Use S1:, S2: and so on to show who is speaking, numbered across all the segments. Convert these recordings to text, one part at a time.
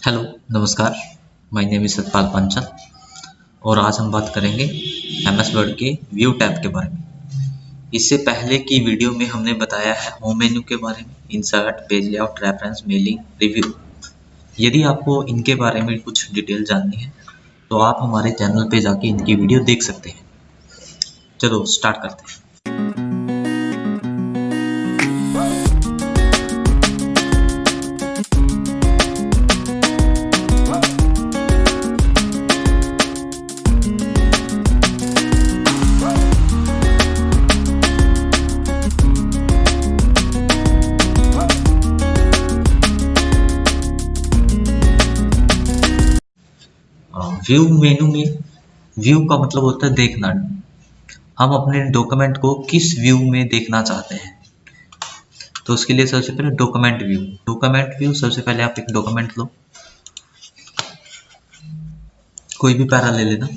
S1: Hello, नमस्कार। My name is Satpal Panchal और आज हम बात करेंगे एमएस वर्ड के व्यू टैब के बारे में। इससे पहले की वीडियो में हमने बताया है होम मेन्यू के बारे में, insert, page layout, reference, mailing, review. यदि आपको इनके बारे में कुछ डिटेल जाननी है तो आप हमारे चैनल पे जाके इनकी वीडियो देख सकते हैं। चलो स्टार्ट करते हैं। व्यू मेनू में व्यू का मतलब होता है देखना। हम अपने डॉक्यूमेंट को किस व्यू में देखना चाहते हैं, तो उसके लिए सबसे पहले डॉक्यूमेंट व्यू सबसे पहले आप एक डॉक्यूमेंट लो, कोई भी पैरा ले लेना।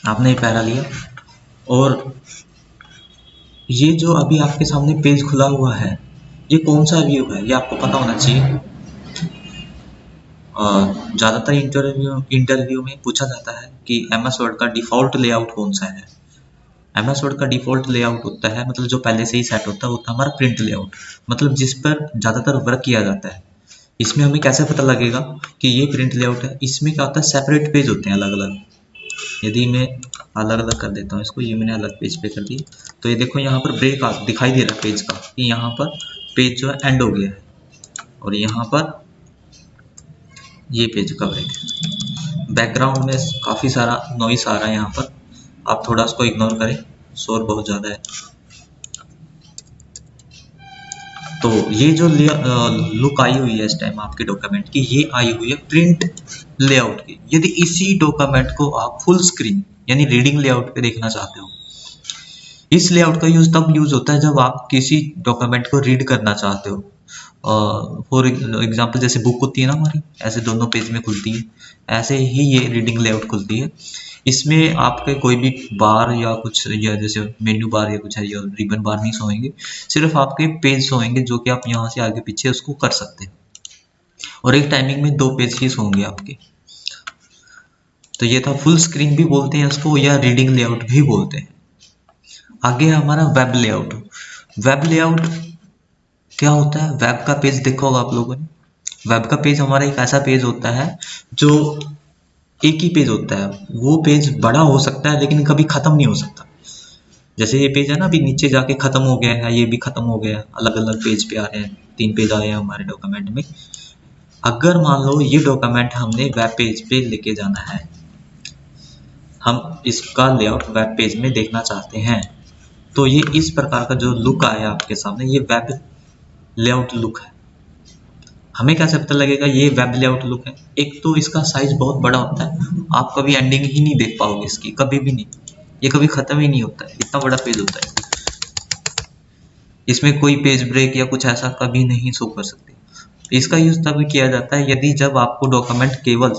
S1: आपने पैरा लिया और ये जो अभी आपके सामने पेज खुला हुआ है, ये कौन सा व्यू है ये आपको पता होना चाहिए। ज़्यादातर इंटरव्यू में पूछा जाता है कि एमएस वर्ड का डिफ़ॉल्ट लेआउट कौन सा है। एमएस वर्ड का डिफ़ॉल्ट लेआउट होता है, मतलब जो पहले से ही सेट होता है, होता है हमारा प्रिंट लेआउट, मतलब जिस पर ज़्यादातर वर्क किया जाता है। इसमें हमें कैसे पता लगेगा कि ये प्रिंट लेआउट है? इसमें क्या होता है, सेपरेट पेज होते हैं अलग अलग। यदि मैं अलग अलग कर देता हूँ इसको, ये मैंने अलग पेज पे कर दी, तो ये देखो यहाँ पर ब्रेक दिखाई दे रहा है पेज का, कि यहाँ पर पेज जो है एंड हो गया है और यहाँ पर ये पेज का ब्रेक है। बैकग्राउंड में काफ़ी सारा नॉइस आ रहा है यहाँ पर, आप थोड़ा उसको इग्नोर करें, शोर बहुत ज़्यादा है। तो ये जो लुक आई हुई है इस टाइम आपके डॉक्यूमेंट की, ये आई हुई है प्रिंट लेआउट की। यदि इसी डॉक्यूमेंट को आप फुल स्क्रीन यानी रीडिंग लेआउट पे देखना चाहते हो, इस लेआउट का यूज तब यूज होता है जब आप किसी डॉक्यूमेंट को रीड करना चाहते हो। फॉर एग्जांपल जैसे बुक होती है ना हमारी, ऐसे दोनों पेज में खुलती है, ऐसे ही ये रीडिंग लेआउट खुलती है। इसमें आपके कोई भी बार या कुछ, या जैसे मेन्यू बार या कुछ है, या रिबन बार नहीं सोएंगे, सिर्फ आपके पेज सोएंगे जो कि आप यहाँ से आगे पीछे उसको कर सकते हैं, और एक टाइमिंग में 2 पेज ही सोएंगे आपके। तो ये था फुल स्क्रीन भी बोलते हैं इसको, या रीडिंग लेआउट भी बोलते हैं। आगे है हमारा वेब लेआउट। वेब लेआउट क्या होता है? वेब का पेज देखा होगा आप लोगों ने। वेब का पेज हमारा एक ऐसा पेज होता है जो एक ही पेज होता है। वो पेज बड़ा हो सकता है लेकिन कभी खत्म नहीं हो सकता। जैसे ये पेज है ना, अभी नीचे जाके खत्म हो गया है, ये भी खत्म हो गया है, अलग अलग पेज पे आ रहे हैं, 3 पेज आए हैं हमारे डॉक्यूमेंट में। अगर मान लो ये डॉक्यूमेंट हमने वेब पेज पे लेके जाना है, हम इसका लेआउट वेब पेज में देखना चाहते हैं, तो ये इस प्रकार का जो लुक आया आपके सामने, ये वेब लेआउट लुक है। हमें कैसे पता लगेगा ये वेब लेआउट लुक है? एक तो इसका साइज बहुत बड़ा होता है, आप कभी एंडिंग ही नहीं देख पाओगे इसकी, कभी भी नहीं, ये कभी खत्म ही नहीं होता है, इतना बड़ा पेज होता है। इसमें कोई पेज ब्रेक या कुछ ऐसा कभी नहीं शो कर सकते। इसका यूज तभी किया जाता है यदि जब आपको डॉक्यूमेंट केवल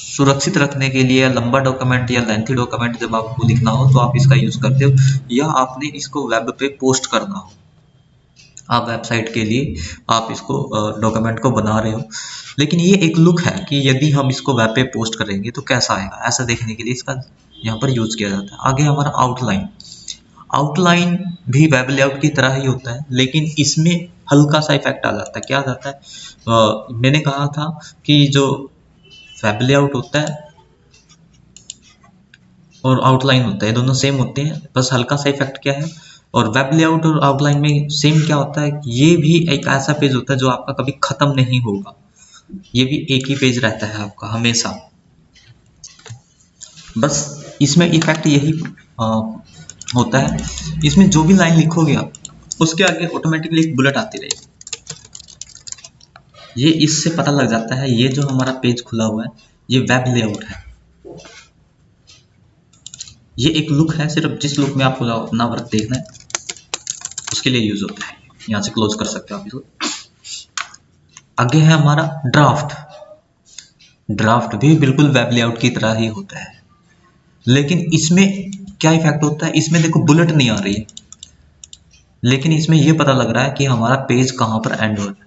S1: सुरक्षित रखने के लिए, लंबा डॉक्यूमेंट या लेंथी डॉक्यूमेंट जब आपको लिखना हो तो आप इसका यूज करते हो, या आपने इसको वेब पे पोस्ट करना हो, आप वेबसाइट के लिए आप इसको डॉक्यूमेंट को बना रहे हो। लेकिन ये एक लुक है कि यदि हम इसको वेब पे पोस्ट करेंगे तो कैसा आएगा, ऐसा देखने के लिए इसका यहाँ पर यूज किया जाता है। आगे हमारा आउटलाइन। आउटलाइन भी वेब लेआउट की तरह ही होता है, लेकिन इसमें हल्का सा इफेक्ट आ जाता है। क्या आ जाता है? मैंने कहा था कि जो वेब लेआउट होता है और आउटलाइन होता है, दोनों सेम होते हैं, बस हल्का सा इफेक्ट क्या है। और वेब लेआउट और आउटलाइन में सेम क्या होता है, ये भी एक ऐसा पेज होता है जो आपका कभी खत्म नहीं होगा। ये भी एक ही पेज रहता है आपका हमेशा, बस इसमें इफेक्ट यही होता है। इसमें जो भी लाइन लिखोगे आप, उसके आगे ऑटोमेटिकली एक बुलेट आती रहेगी। ये इससे पता लग जाता है ये जो हमारा पेज खुला हुआ है ये वेब लेआउट है। ये एक लुक है, सिर्फ जिस लुक में आपको अपना वर्क देखना है उसके लिए यूज होता है। यहाँ से क्लोज कर सकते हो आप इसको। आगे है हमारा ड्राफ्ट। ड्राफ्ट भी बिल्कुल वेब लेआउट की तरह ही होता है, लेकिन इसमें क्या इफेक्ट होता है, इसमें देखो बुलेट नहीं आ रही है, लेकिन इसमें ये पता लग रहा है कि हमारा पेज कहाँ पर एंड हो रहा है।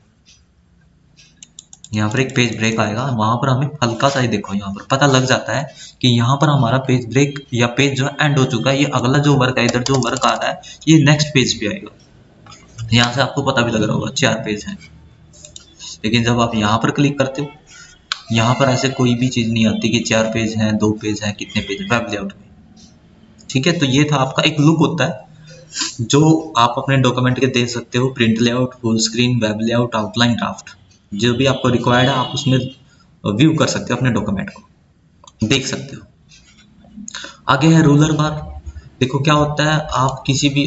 S1: यहाँ पर एक पेज ब्रेक आएगा, वहां पर हमें हल्का सा ही देखो यहाँ पर पता लग जाता है कि यहाँ पर हमारा पेज ब्रेक या पेज जो है एंड हो चुका है। ये अगला जो वर्क है, इधर जो वर्क आ रहा है ये नेक्स्ट पेज पे आएगा। यहाँ से आपको पता भी लग रहा होगा 4 पेज हैं, लेकिन जब आप यहाँ पर क्लिक करते हो, यहाँ पर ऐसे कोई भी चीज़ नहीं आती कि 4 पेज हैं, 2 पेज हैं, कितने पेज वेब लेआउट में। ठीक है, तो ये था आपका एक लुक होता है जो आप अपने डॉक्यूमेंट के दे सकते हो, print layout, full screen, web layout, outline, draft, जो भी आपको रिक्वायर्ड है आप उसमें व्यू कर सकते हो, अपने डॉक्यूमेंट को देख सकते हो। आगे है रूलर बार। देखो क्या होता है, आप किसी भी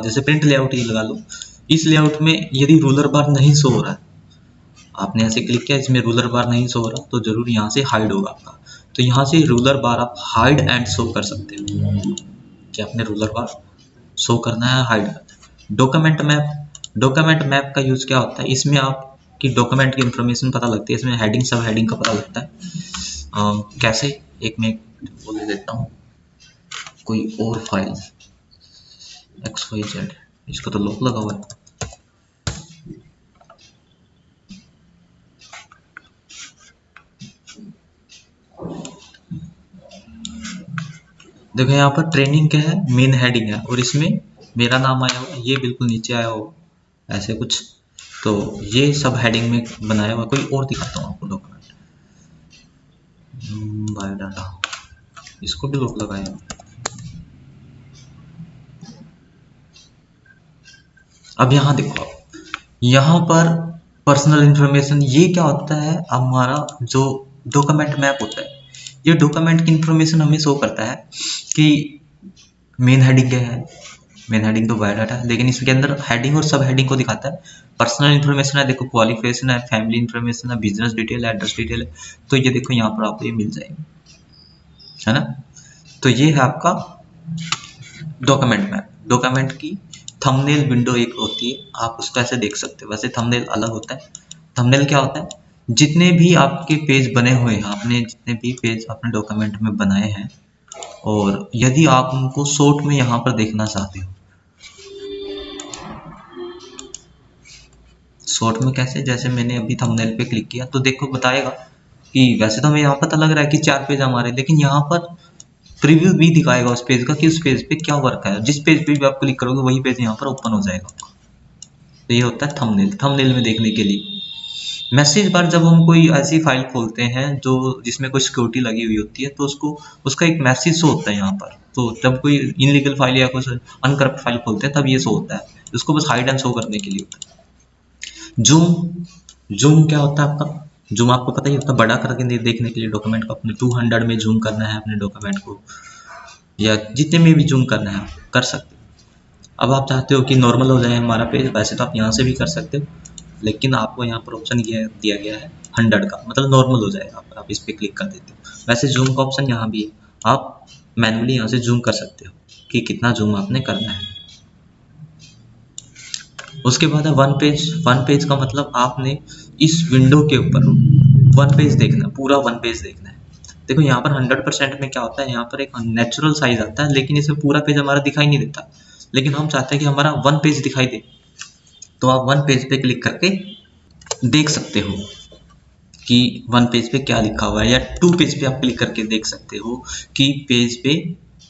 S1: जैसे प्रिंट लेआउट ही लगा लो, इस लेआउट में यदि रूलर बार नहीं शो हो रहा है, आपने ऐसे क्लिक किया, इसमें रूलर बार नहीं शो हो रहा, तो जरूर यहाँ से हाइड होगा आपका। तो यहाँ से रूलर बार आप हाइड एंड शो कर सकते हो कि आपने रूलर बार शो करना है, हाइड करना है। डॉक्यूमेंट मैप, डॉक्यूमेंट मैप का यूज क्या होता है, इसमें आपकी डॉक्यूमेंट की इंफॉर्मेशन पता लगती है, इसमें हेडिंग सब हेडिंग का पता लगता है। कैसे, एक मैं बोल देता हूँ, कोई और फाइल XYZ, इसको तो लॉक लगा हुआ है। देखो यहाँ पर ट्रेनिंग क्या है, मेन हेडिंग है, और इसमें मेरा नाम आया हुआ, ये बिल्कुल नीचे आया होगा ऐसे कुछ, तो ये सब हेडिंग में बनाया हुआ। कोई और दिखाता हूँ आपको डॉक्यूमेंट, बायोडाटा, इसको भी लॉक लगाया हुआ। अब यहाँ देखो, यहाँ पर पर्सनल इंफॉर्मेशन, ये क्या होता है, हमारा जो डॉक्यूमेंट मैप होता है, ये डॉक्यूमेंट की इंफॉर्मेशन हमें शो करता है कि मेन हेडिंग क्या है। मेन हेडिंग तो बायोडाटा है, लेकिन इसके अंदर हेडिंग और सब हेडिंग को दिखाता है। पर्सनल इन्फॉर्मेशन है, देखो क्वालिफिकेशन है, फैमिली इन्फॉर्मेशन है, बिजनेस डिटेल है, एड्रेस डिटेल है, तो ये देखो यहाँ पर आपको ये मिल जाएगी, है ना। तो ये है आपका डॉक्यूमेंट मैप। डॉक्यूमेंट की थंबनेल विंडो एक होती है, आप उसको ऐसे देख सकते हो। वैसे थंबनेल अलग होता है। थंबनेल क्या होता है, जितने भी आपके पेज बने हुए हैं, आपने जितने भी पेज अपने डॉक्यूमेंट में बनाए हैं, और यदि आप उनको शॉर्ट में यहाँ पर देखना चाहते हो, शॉर्ट में कैसे, जैसे मैंने अभी थंबनेल पे क्लिक किया तो देखो बताएगा कि वैसे तो हमें यहाँ पता लग रहा है कि 4 पेज हमारे, लेकिन यहाँ पर प्रीव्यू भी दिखाएगा उस पेज का कि उस पेज पे क्या वर्क है। जिस पेज पे भी आप क्लिक करोगे वही पेज यहाँ पर ओपन हो जाएगा। तो ये होता है थंबनेल। थंबनेल में देखने के लिए मैसेज बार, जब हम कोई ऐसी फाइल खोलते हैं जो जिसमें कोई सिक्योरिटी लगी हुई होती है, तो उसका एक मैसेज शो होता है यहाँ पर। तो जब कोई इनलीगल फाइल या कुछ अनकरप्ट फाइल खोलते हैं तब ये शो होता है, उसको बस हाइड एंड शो करने के लिए होता है। जूम क्या होता है आपका, जूम आपको पता ही होता है, बड़ा करके देखने के लिए डॉक्यूमेंट को। अपने 200 में जूम करना है अपने डॉक्यूमेंट को, या जितने में भी जूम करना है आप कर सकते हो। अब आप चाहते हो कि नॉर्मल हो जाए हमारा पेज, वैसे तो आप यहाँ से भी कर सकते हो, लेकिन आपको यहाँ पर ऑप्शन दिया गया है 100 का, मतलब नॉर्मल हो जाएगा। आप इस पर क्लिक कर देते हो। वैसे जूम का ऑप्शन यहाँ भी है, आप मैनुअली यहाँ से जूम कर सकते हो कि कितना जूम आपने करना है। उसके बाद है वन पेज। वन पेज का मतलब आपने इस विंडो के ऊपर वन पेज देखना, पूरा वन पेज देखना है। देखो यहाँ पर 100% में क्या होता है, यहाँ पर एक नेचुरल साइज आता है, लेकिन इसमें पूरा पेज हमारा दिखाई नहीं देता, लेकिन हम चाहते हैं कि हमारा वन पेज दिखाई दे। तो आप वन पेज पे क्लिक करके देख सकते हो कि वन पेज पे क्या लिखा हुआ है, या 2 पेज पे आप क्लिक करके देख सकते हो कि पेज पे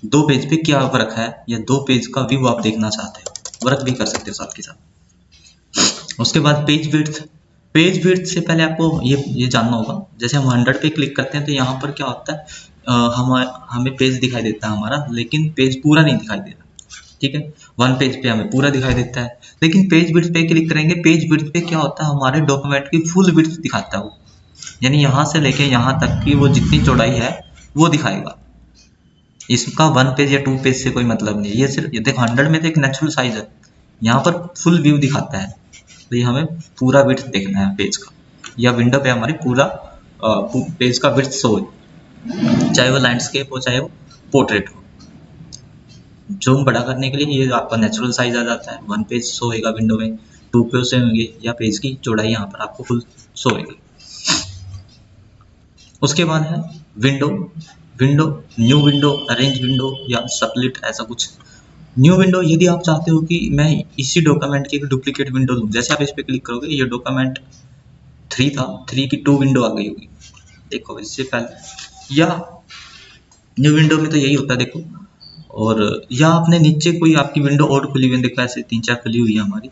S1: 2 पेज पे क्या वर्क है, या 2 पेज का व्यू आप देखना चाहते हो, वर्क भी कर सकते हो साथ के साथ। उसके बाद पेज विड्थ। पेज विड्थ से पहले आपको ये जानना होगा, जैसे हम 100 पे क्लिक करते हैं तो यहाँ पर क्या होता है, हमें पेज दिखाई देता है हमारा, लेकिन पेज पूरा नहीं दिखाई दे रहा। ठीक है, वन पेज पे हमें पूरा दिखाई देता है, लेकिन पेज विड्थ पे क्लिक करेंगे, पेज विड्थ पे क्या होता है, हमारे डॉक्यूमेंट की फुल विड्थ दिखाता है वो, यानी यहाँ से लेके यहाँ तक की वो जितनी चौड़ाई है वो दिखाएगा। इसका 1 पेज या 2 पेज से कोई मतलब नहीं है, ये सिर्फ, ये देखो 100 में तो एक नेचुरल साइज है, यहाँ पर फुल व्यू दिखाता है। तो ये हमें पूरा विड्थ देखना है पेज का, या विंडो पे हमारी पूरा पेज का विड्थ शो है, चाहे वो लैंडस्केप हो चाहे वो पोर्ट्रेट हो। जूम बड़ा करने के लिए ये आपका नेचुरल साइज आ जाता है, 1 पेज शो होगा विंडो में, 2 पेज से होंगे, या पेज की चौड़ाई यहाँ पर आपको फुल शो होगी। उसके बाद है window. Window, new window, arrange window या स्प्लिट, ऐसा कुछ। न्यू विंडो यदि आप चाहते हो कि मैं इसी डॉक्यूमेंट की एक डुप्लीकेट विंडो लूँ, जैसे आप इस पर क्लिक करोगे ये डॉक्यूमेंट 3 था, 3 की 2 विंडो आ गई होगी, देखो इससे पहले। या न्यू विंडो में तो यही होता है देखो। और या आपने नीचे कोई आपकी विंडो और खुली हुई है, देखो ऐसे 3-4 खुली हुई है हमारी,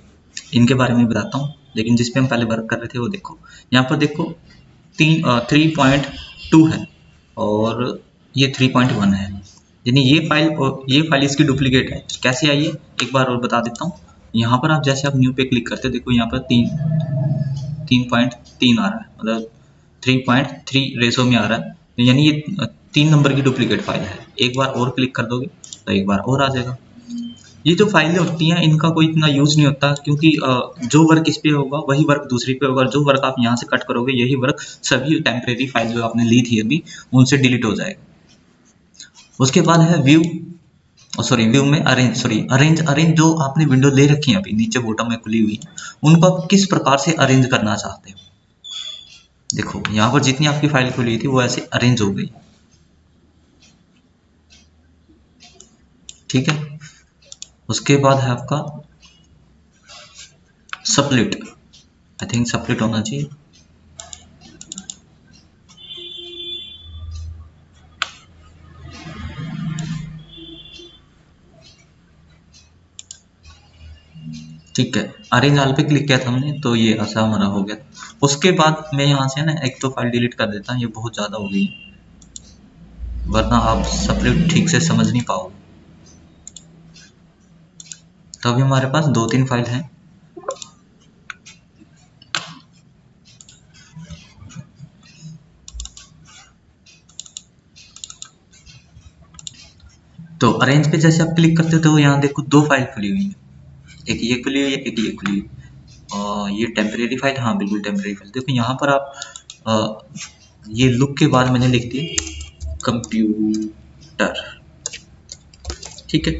S1: इनके बारे में बताता हूँ। लेकिन जिस पे हम पहले वर्क कर रहे थे वो देखो, यहाँ पर देखो 3.2 है और ये 3.1 है, यानी ये फाइल इसकी डुप्लीकेट है। कैसे आई है एक बार और बता देता हूँ। यहाँ पर आप जैसे आप न्यू पे क्लिक करते हो, देखो यहाँ पर 3.3 आ रहा है, मतलब 3.3 रेशो में आ रहा है, तो यानी ये 3 नंबर की डुप्लीकेट फाइल है। एक बार और क्लिक कर दोगे तो एक बार और आ जाएगा। ये जो फाइलें होती हैं इनका कोई इतना यूज नहीं होता, क्योंकि जो वर्क इस पे होगा वही वर्क दूसरी पे होगा। जो वर्क आप यहाँ से कट करोगे यही वर्क सभी टेम्परेरी फाइल जो आपने ली थी अभी उनसे डिलीट हो जाएगा। उसके बाद है व्यू, सॉरी व्यू में अरेंज जो आपने विंडो ले रखी है अभी नीचे बॉटम में खुली हुई, उनको आप किस प्रकार से अरेंज करना चाहते हो। देखो यहाँ पर जितनी आपकी फाइल खुली थी वो ऐसे अरेंज हो गई, ठीक है। उसके बाद है आपका स्प्लिट, आई थिंक स्प्लिट होना चाहिए। ठीक है, अरेंज ऑल पे क्लिक किया था हमने तो ये ऐसा हमारा हो गया। उसके बाद मैं यहाँ से ना एक तो फाइल डिलीट कर देता हूँ, ये बहुत ज़्यादा हो गई वरना आप स्प्लिट ठीक से समझ नहीं पाओगे। तो अभी हमारे पास 2-3 फाइल हैं। तो अरेंज पे जैसे आप क्लिक करते हो तो यहाँ देखो 2 फाइल खुली हुई है, एक ये खुली हुई है, एक ये खुली हुई है। और ये टेम्परेरी फाइल, हाँ बिल्कुल टेम्परेरी फाइल। देखो यहाँ पर आप ये लुक के बाद मैंने लिख दिया कंप्यूटर, ठीक है।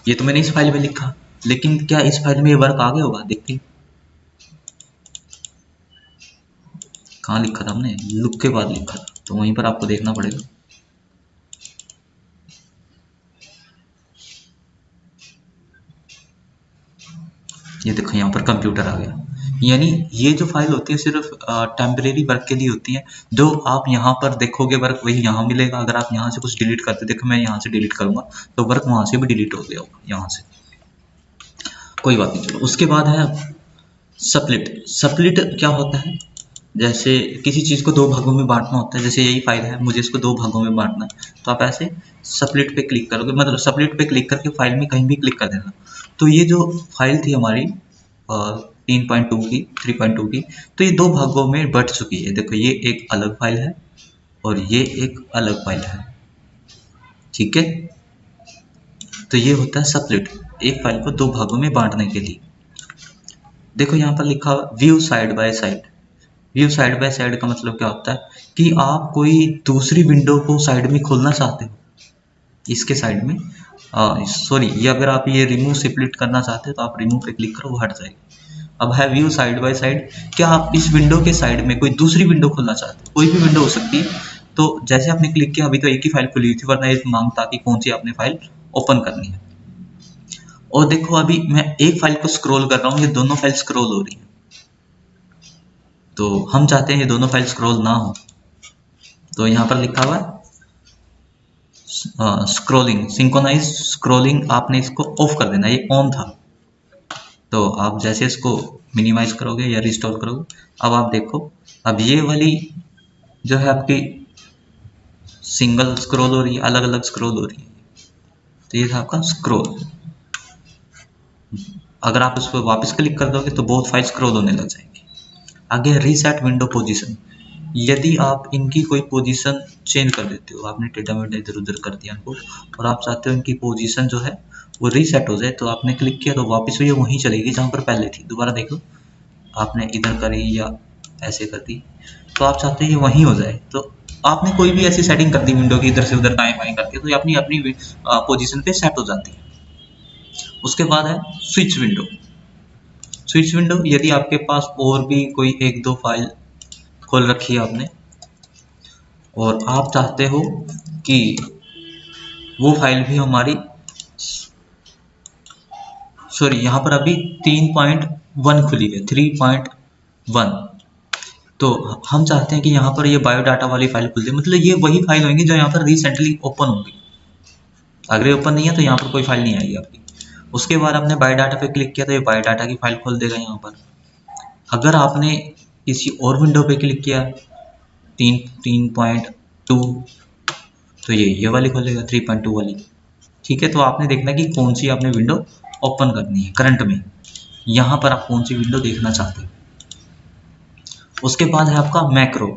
S1: ये तो मैंने इस फाइल में लिखा, लेकिन क्या इस फाइल में ये वर्क आ गया होगा, देखते हैं। कहाँ लिखा था हमने, लुक के बाद लिखा था, तो वहीं पर आपको देखना पड़ेगा। ये देखो यहाँ पर कंप्यूटर आ गया। यानी ये जो फाइल होती है सिर्फ टेम्परेरी वर्क के लिए होती है। जो आप यहाँ पर देखोगे वर्क वही यहाँ मिलेगा। अगर आप यहाँ से कुछ डिलीट करते, देखो मैं यहाँ से डिलीट करूंगा तो वर्क वहां से भी डिलीट हो गया होगा यहाँ से, कोई बात नहीं। चलो उसके बाद है स्प्लिट। स्प्लिट क्या होता है, जैसे किसी चीज़ को 2 भागों में बांटना होता है। जैसे यही फाइल है, मुझे इसको 2 भागों में बांटना है, तो आप ऐसे स्प्लिट पे क्लिक करोगे, मतलब स्प्लिट पे क्लिक करके फाइल में कहीं भी क्लिक कर देना। तो ये जो फाइल थी हमारी 3.2 की 3.2 की, तो ये 2 भागों में बट चुकी है। देखो ये एक अलग फाइल है और ये एक अलग फाइल है, ठीक है। तो ये होता है स्प्लिट, एक फाइल को 2 भागों में बांटने के लिए। देखो यहाँ पर लिखा हुआ view side by side. View side by side का मतलब क्या होता है कि आप कोई दूसरी विंडो को साइड में खोलना चाहते हो, इसके साइड में, सॉरी, ये अगर आप ये रिमूव स्प्लिट करना चाहते हो तो आप रिमूव पे क्लिक करो, वो हट जाएगी। अब है व्यू साइड बाय साइड, क्या आप इस विंडो के साइड में कोई दूसरी विंडो खोलना चाहते हो, कोई भी विंडो हो सकती है। तो जैसे आपने क्लिक किया, अभी तो एक ही फाइल खुली हुई थी, वरना ये मांगता कि कौन सी आपने फाइल ओपन करनी है। और देखो अभी मैं एक फाइल को स्क्रॉल कर रहा हूँ, ये दोनों फाइल स्क्रॉल हो रही है, तो हम चाहते हैं ये दोनों फाइल स्क्रॉल ना हो। तो यहाँ पर लिखा हुआ है स्क्रॉलिंग, सिंक्रोनाइज स्क्रॉलिंग, आपने इसको ऑफ कर देना, ये ऑन था। तो आप जैसे इसको मिनिमाइज करोगे या रिस्टोर करोगे, अब आप देखो, अब ये वाली जो है आपकी सिंगल स्क्रॉल हो रही है, अलग अलग स्क्रॉल हो रही है। तो ये था आपका स्क्रॉल। अगर आप उस पर वापस क्लिक कर दोगे तो बहुत फाइल स्क्रॉल होने लग जाएंगी। आगे रीसेट विंडो पोजीशन। यदि आप इनकी कोई पोजीशन चेंज कर देते हो, आपने टेढ़ा मेढ़ा इधर उधर कर दिया इनको, और आप चाहते हो इनकी पोजीशन जो है वो रीसेट हो जाए, तो आपने क्लिक किया तो वापस ये वहीं चलेगी जहाँ पर पहले थी। दोबारा देख लो, आपने इधर करी या ऐसे कर दी, तो आप चाहते हैं ये वहीं हो जाए। तो आपने कोई भी ऐसी सेटिंग कर दी विंडो की, इधर से उधर दाएं बाएं करके, तो ये अपनी अपनी पोजीशन पे सेट हो जाती है। उसके बाद है स्विच विंडो। स्विच विंडो, यदि आपके पास और भी कोई 1-2 फाइल खोल रखी है आपने और आप चाहते हो कि वो फाइल भी हमारी, सॉरी यहाँ पर अभी 3.1 खुली है, 3.1। तो हम चाहते हैं कि यहाँ पर ये बायोडाटा वाली फाइल खुल जाए, मतलब ये वही फाइल होंगी जो यहाँ पर रिसेंटली ओपन होंगी। अगर ये ओपन नहीं है तो यहाँ पर कोई फाइल नहीं आएगी आपकी। उसके बाद आपने बायोडाटा पे क्लिक किया तो ये बायोडाटा की फाइल खोल देगा यहाँ पर। अगर आपने किसी और विंडो पे क्लिक किया 3.2 तो ये वाली खोलेगा 3.2 वाली। ठीक है, तो आपने देखना कि कौन सी आपने विंडो ओपन करनी है करंट में, यहाँ पर आप कौन सी विंडो देखना चाहते हैं। उसके बाद है आपका मैक्रो।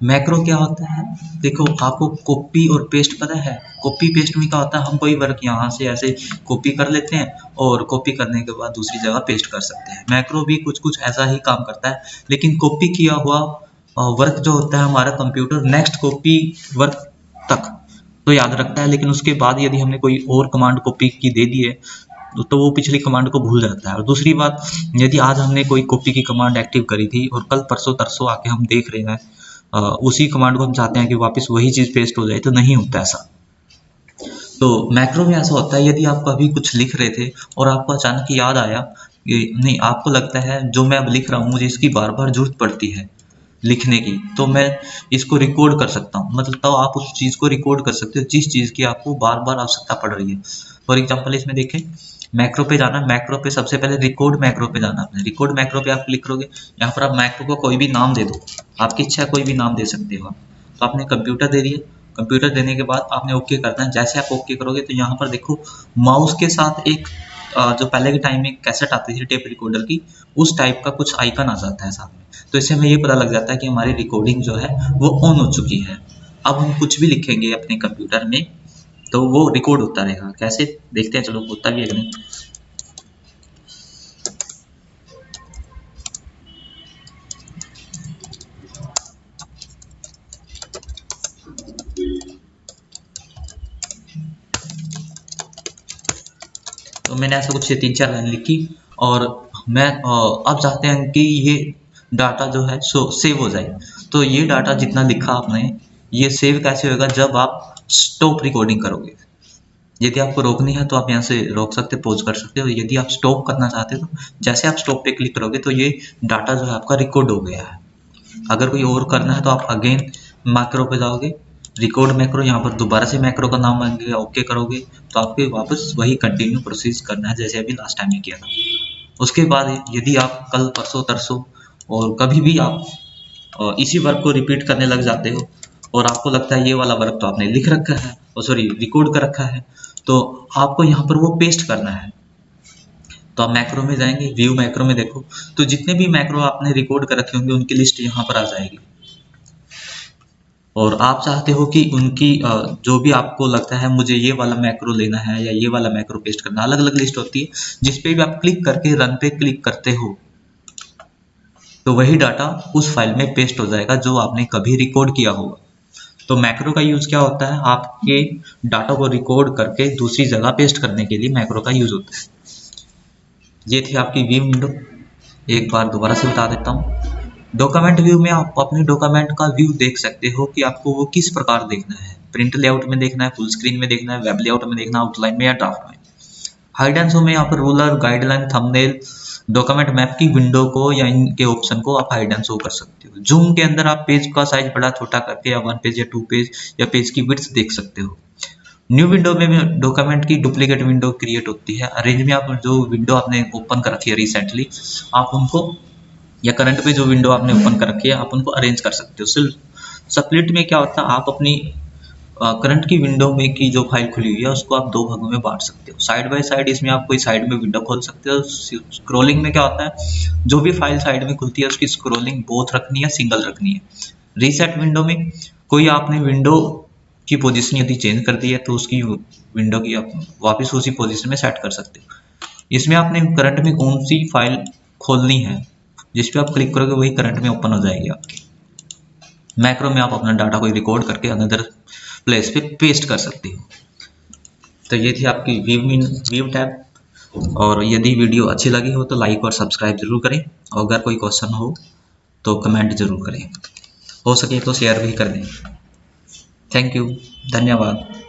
S1: मैक्रो क्या होता है, देखो आपको कॉपी और पेस्ट पता है। कॉपी पेस्ट में क्या होता है, हम कोई वर्क यहाँ से ऐसे कॉपी कर लेते हैं और कॉपी करने के बाद दूसरी जगह पेस्ट कर सकते हैं। मैक्रो भी कुछ कुछ ऐसा ही काम करता है, लेकिन कॉपी किया हुआ वर्क जो होता है हमारा कंप्यूटर नेक्स्ट कॉपी वर्क तक तो याद रखता है, लेकिन उसके बाद यदि हमने कोई और कमांड कॉपी की दे दी है तो वो पिछली कमांड को भूल जाता है। और दूसरी बात, यदि आज हमने कोई कॉपी की कमांड एक्टिव करी थी और कल परसों तरसों आके हम देख रहे हैं उसी कमांड को हम चाहते हैं कि वापस वही चीज़ पेस्ट हो जाए, तो नहीं होता ऐसा। तो मैक्रो में ऐसा होता है, यदि आप कभी कुछ लिख रहे थे और आपको अचानक याद आया कि नहीं, आपको लगता है जो मैं अब लिख रहा हूँ मुझे इसकी बार बार जरूरत पड़ती है लिखने की, तो मैं इसको रिकॉर्ड कर सकता हूँ। मतलब तो आप उस चीज़ को रिकॉर्ड कर सकते हो जिस चीज़ की आपको बार बार आवश्यकता पड़ रही है। फॉर एग्जाम्पल इसमें देखें, मैक्रो पे जाना, मैक्रो पे सबसे पहले रिकॉर्ड मैक्रो पे जाना। आपने रिकॉर्ड मैक्रो पे आप क्लिक करोगे, यहाँ पर आप मैक्रो को कोई भी नाम दे दो, आपकी इच्छा कोई भी नाम दे सकते हो। तो आपने कंप्यूटर दे दिया, कंप्यूटर देने के बाद आपने ओके करना है। जैसे आप ओके करोगे तो यहाँ पर देखो माउस के साथ एक जो पहले के टाइम में कैसेट आती थी टेप रिकॉर्डर की, उस टाइप का कुछ आइकन आ जाता है साथ में। तो इससे हमें ये पता लग जाता है कि हमारी रिकॉर्डिंग जो है वो ऑन हो चुकी है। अब हम कुछ भी लिखेंगे अपने कंप्यूटर में तो वो रिकॉर्ड होता रहेगा। कैसे देखते हैं, चलो होता भी है कि नहीं। तो मैंने ऐसा कुछ 3-4 लाइन लिखी और मैं अब चाहते हैं कि ये डाटा जो है सो सेव हो जाए। तो ये डाटा जितना लिखा आपने ये सेव कैसे होगा, जब आप स्टॉप रिकॉर्डिंग करोगे। यदि आपको रोकनी है तो आप यहाँ से रोक सकते, पॉज कर सकते हो। यदि आप स्टॉप करना चाहते हो तो जैसे आप स्टॉप पे क्लिक करोगे तो ये डाटा जो है आपका रिकॉर्ड हो गया है। अगर कोई और करना है तो आप अगेन मैक्रो पे जाओगे, रिकॉर्ड मैक्रो, यहाँ पर दोबारा से मैक्रो का नाम मांगेगा, ओके करोगे तो आपके वापस वही कंटिन्यू प्रोसेस करना है जैसे अभी लास्ट टाइम में किया था। उसके बाद यदि आप कल परसों तरसों और कभी भी आप इसी वर्क को रिपीट करने लग जाते हो और आपको लगता है ये वाला वर्क तो आपने लिख रखा है और सॉरी रिकॉर्ड कर रखा है, तो आपको यहाँ पर वो पेस्ट करना है। तो आप मैक्रो में जाएंगे, व्यू मैक्रो में देखो तो जितने भी मैक्रो आपने रिकॉर्ड कर रखे होंगे उनकी लिस्ट यहाँ पर आ जाएगी। और आप चाहते हो कि उनकी जो भी आपको लगता है मुझे ये वाला मैक्रो लेना है या ये वाला मैक्रो पेस्ट करना, अलग अलग लिस्ट होती है। जिस पे भी आप क्लिक करके रन पे क्लिक करते हो तो वही डाटा उस फाइल में पेस्ट हो जाएगा जो आपने कभी रिकॉर्ड किया होगा। तो मैक्रो का यूज क्या होता है, आपके डाटा को रिकॉर्ड करके दूसरी जगह पेस्ट करने के लिए मैक्रो का यूज होता है। ये थी आपकी व्यू विंडो। एक बार दोबारा से बता देता हूँ। डॉक्यूमेंट व्यू में आप अपने डॉक्यूमेंट का व्यू देख सकते हो कि आपको वो किस प्रकार देखना है, प्रिंट लेआउट में देखना है, फुल स्क्रीन में देखना है, वेब लेआउट में देखना है, आउटलाइन में या ड्राफ्ट में। हाइड एंड शो में यहाँ पर ruler, guideline, thumbnail, document map की विंडो को या इनके ऑप्शन को आप हाइड एंड शो कर सकते हो। जूम के अंदर आप पेज का साइज बड़ा छोटा करके या 1 पेज या 2 पेज या पेज की विड्थ देख सकते हो। न्यू विंडो में भी डॉक्यूमेंट की डुप्लीकेट विंडो क्रिएट होती है। अरेंज में आप जो विंडो आपने ओपन कर रखी है रिसेंटली, आप उनको या करंट पे जो विंडो आपने ओपन कर रखी है आप उनको अरेंज कर सकते हो। सिर्फ स्प्लिट में क्या होता है, आप अपनी करंट की विंडो में की जो फाइल खुली हुई है उसको आप 2 भागों में बांट सकते हो। साइड बाय साइड इसमें आप कोई साइड में विंडो खोल सकते हो। स्क्रोलिंग में क्या होता है, जो भी फाइल साइड में खुलती है उसकी स्क्रोलिंग बोथ रखनी है, सिंगल रखनी है। रीसेट विंडो में कोई आपने विंडो की पोजीशन यदि चेंज कर दी है तो उसकी विंडो की आप वापस उसी पोजीशन में सेट कर सकते हो। इसमें आपने करंट में कौन सी फाइल खोलनी है जिस पे आप क्लिक करोगे वही करंट में ओपन हो जाएगी आपकी। मैक्रो में आप अपना डाटा को रिकॉर्ड करके अनदर प्लेस पे पेस्ट कर सकते हो। तो ये थी आपकी व्यू टैब। और यदि वीडियो अच्छी लगी हो तो लाइक और सब्सक्राइब जरूर करें, और अगर कोई क्वेश्चन हो तो कमेंट जरूर करें, हो सके तो शेयर भी कर दें। थैंक यू, धन्यवाद।